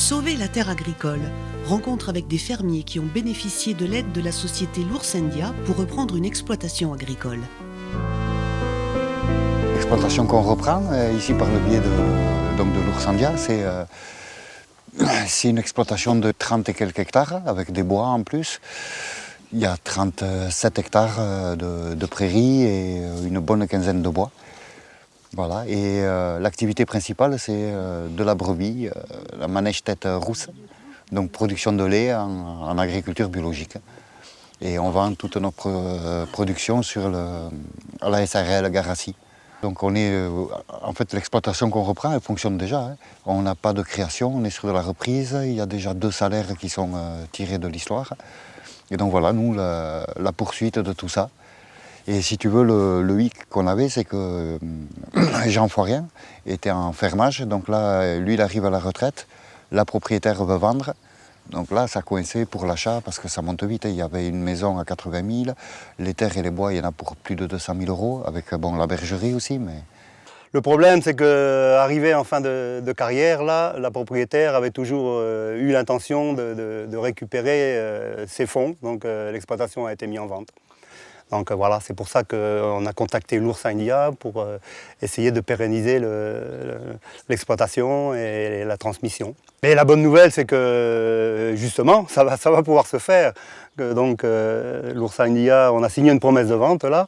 Sauver la terre agricole. Rencontre avec des fermiers qui ont bénéficié de l'aide de la société l'Ours India pour reprendre une exploitation agricole. L'exploitation qu'on reprend ici par le biais de l'Ours India, c'est une exploitation de 30 et quelques hectares avec des bois en plus. Il y a 37 hectares de prairies et une bonne quinzaine de bois. Voilà. Et l'activité principale, c'est de la brebis, la manège tête rousse, donc production de lait en agriculture biologique. Et on vend toute notre production à la SARL Garassi. Donc en fait, l'exploitation qu'on reprend, elle fonctionne déjà, hein. On n'a pas de création, on est sur de la reprise, il y a déjà 2 salaires qui sont tirés de l'histoire. Et donc voilà, nous, la poursuite de tout ça. Et si tu veux, le hic qu'on avait, c'est que Jean Foirien était en fermage. Donc là, lui, il arrive à la retraite. La propriétaire veut vendre. Donc là, ça coinçait pour l'achat parce que ça monte vite. Il y avait une maison à 80 000. Les terres et les bois, il y en a pour plus de 200 000 €. Avec la bergerie aussi. Mais... Le problème, c'est qu'arrivé en fin de carrière, là, la propriétaire avait toujours eu l'intention de récupérer ses fonds. Donc l'exploitation a été mise en vente. Donc voilà, c'est pour ça qu'on a contacté l'Ours India pour essayer de pérenniser l'exploitation et la transmission. Mais la bonne nouvelle, c'est que justement, ça va pouvoir se faire. Donc l'Ours India, on a signé une promesse de vente là,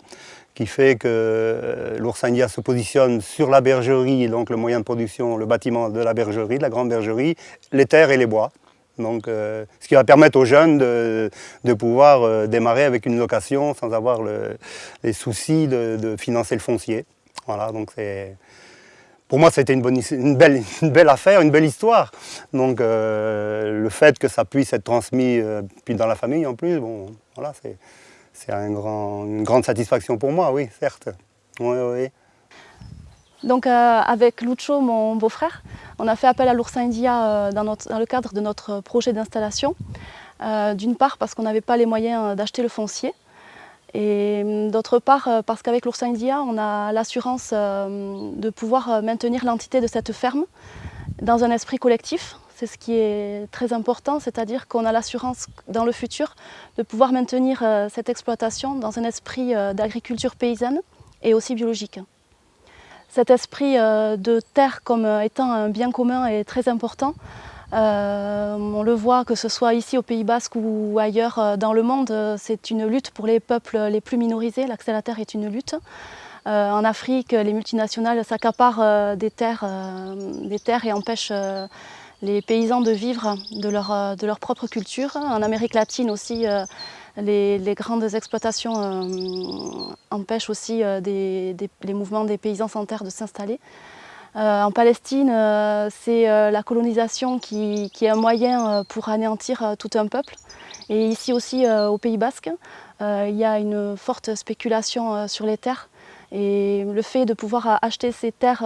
qui fait que l'Ours India se positionne sur la bergerie, donc le moyen de production, le bâtiment de la bergerie, de la grande bergerie, les terres et les bois. Donc, ce qui va permettre aux jeunes de pouvoir démarrer avec une location sans avoir les soucis de financer le foncier. Voilà, donc pour moi, c'était une belle affaire, une belle histoire. Donc, le fait que ça puisse être transmis puis dans la famille en plus, bon, voilà, c'est une grande satisfaction pour moi, oui, certes. Oui, oui. Donc avec Lucho, mon beau-frère, on a fait appel à l'Ours India dans le cadre de notre projet d'installation. D'une part parce qu'on n'avait pas les moyens d'acheter le foncier et d'autre part parce qu'avec l'Ours India, on a l'assurance de pouvoir maintenir l'entité de cette ferme dans un esprit collectif. C'est ce qui est très important, c'est-à-dire qu'on a l'assurance dans le futur de pouvoir maintenir cette exploitation dans un esprit d'agriculture paysanne et aussi biologique. Cet esprit de terre comme étant un bien commun est très important. On le voit que ce soit ici au Pays Basque ou ailleurs dans le monde, c'est une lutte pour les peuples les plus minorisés. L'accès à la terre est une lutte. En Afrique, les multinationales s'accaparent des terres et empêchent les paysans de vivre de leur propre culture. En Amérique latine aussi, les grandes exploitations empêchent aussi les mouvements des paysans sans terre de s'installer. En Palestine, c'est la colonisation qui est un moyen pour anéantir tout un peuple. Et ici aussi, au Pays Basque, il y a une forte spéculation sur les terres. Et le fait de pouvoir acheter ces terres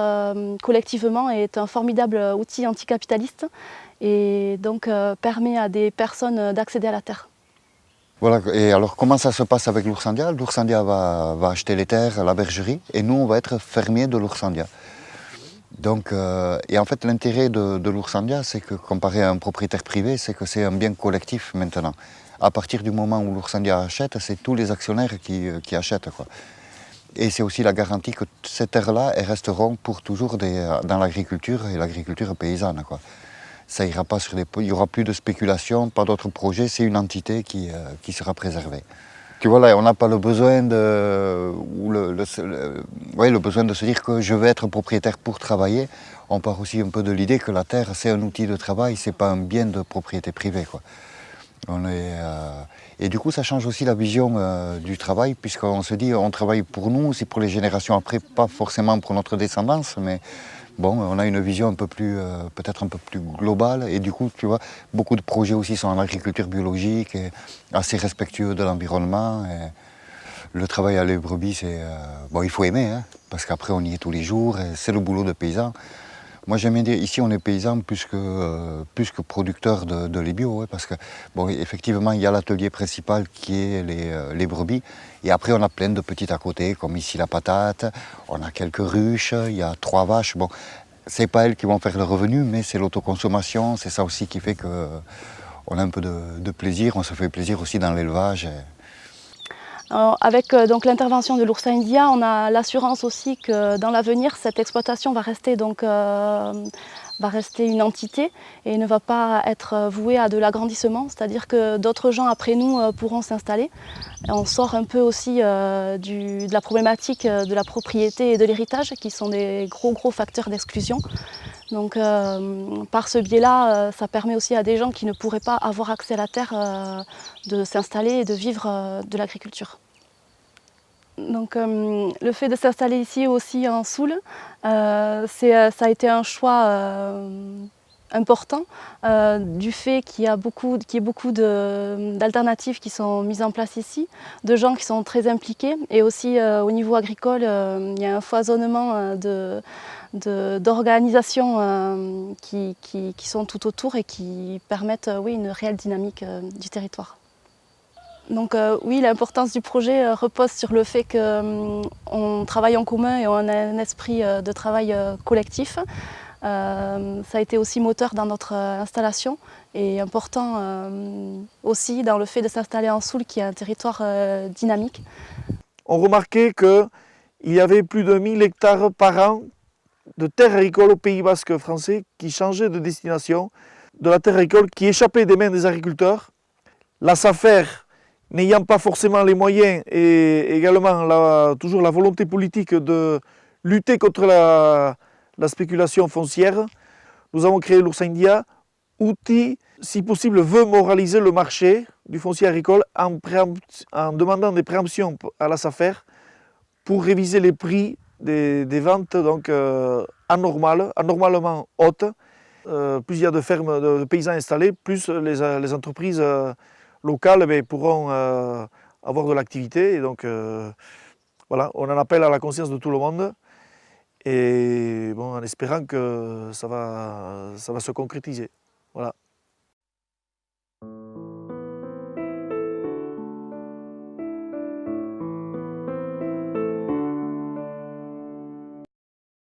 collectivement est un formidable outil anticapitaliste et donc permet à des personnes d'accéder à la terre. Voilà, et alors comment ça se passe avec l'Ours India? L'Ours India va acheter les terres, la bergerie, et nous on va être fermiers de l'Ours India. Donc, et en fait l'intérêt de l'Ours India, c'est que comparé à un propriétaire privé, c'est que c'est un bien collectif maintenant. À partir du moment où l'Ours India achète, c'est tous les actionnaires qui achètent, quoi. Et c'est aussi la garantie que ces terres-là, elles resteront pour toujours dans l'agriculture et l'agriculture paysanne, quoi. Ça ira pas il n'y aura plus de spéculation, pas d'autres projets, c'est une entité qui sera préservée. Tu vois là, on n'a pas le besoin le besoin de se dire que je vais être propriétaire pour travailler. On part aussi un peu de l'idée que la terre, c'est un outil de travail, c'est pas un bien de propriété privée, quoi. Et du coup, ça change aussi la vision du travail, puisqu'on se dit on travaille pour nous, c'est pour les générations après, pas forcément pour notre descendance, mais bon, on a une vision un peu plus, peut-être un peu plus globale. Et du coup, tu vois, beaucoup de projets aussi sont en agriculture biologique, et assez respectueux de l'environnement. Le travail à les brebis, c'est il faut aimer, hein, parce qu'après on y est tous les jours, et c'est le boulot de paysan. Moi j'aime bien dire, ici on est paysan plus que producteur de lait bio, parce que bon, effectivement il y a l'atelier principal qui est les brebis, et après on a plein de petites à côté, comme ici la patate, on a quelques ruches, il y a 3 vaches. Bon, C'est pas elles qui vont faire le revenu, mais c'est l'autoconsommation. C'est ça aussi qui fait qu'on a un peu de plaisir. On se fait plaisir aussi dans l'élevage. Avec donc l'intervention de l'oursin india, on a l'assurance aussi que dans l'avenir, cette exploitation va rester, une entité et ne va pas être vouée à de l'agrandissement, c'est-à-dire que d'autres gens après nous pourront s'installer. On sort un peu aussi de la problématique de la propriété et de l'héritage, qui sont des gros facteurs d'exclusion. Donc par ce biais-là, ça permet aussi à des gens qui ne pourraient pas avoir accès à la terre de s'installer et de vivre de l'agriculture. Donc le fait de s'installer ici aussi en Soule, ça a été un choix important du fait qu'il y ait beaucoup d'alternatives qui sont mises en place ici, de gens qui sont très impliqués, et aussi au niveau agricole, il y a un foisonnement d'organisations qui sont tout autour et qui permettent une réelle dynamique du territoire. Donc oui, l'importance du projet repose sur le fait qu'on travaille en commun et on a un esprit de travail collectif. Ça a été aussi moteur dans notre installation et important aussi dans le fait de s'installer en Soule, qui est un territoire dynamique. On remarquait qu'il y avait plus de 1000 hectares par an de terres agricoles au Pays Basque français qui changeaient de destination, de la terre agricole qui échappait des mains des agriculteurs. La SAFER, n'ayant pas forcément les moyens et également toujours la volonté politique de lutter contre la spéculation foncière, nous avons créé l'oursin india, outil, si possible, veut moraliser le marché du foncier agricole en demandant des préemptions à la SAFER pour réviser les prix des ventes donc, anormalement hautes. Plus il y a de fermes de paysans installés, plus les entreprises locales pourront avoir de l'activité. Et donc voilà, on en appelle à la conscience de tout le monde. Et bon, en espérant que ça va se concrétiser. Voilà.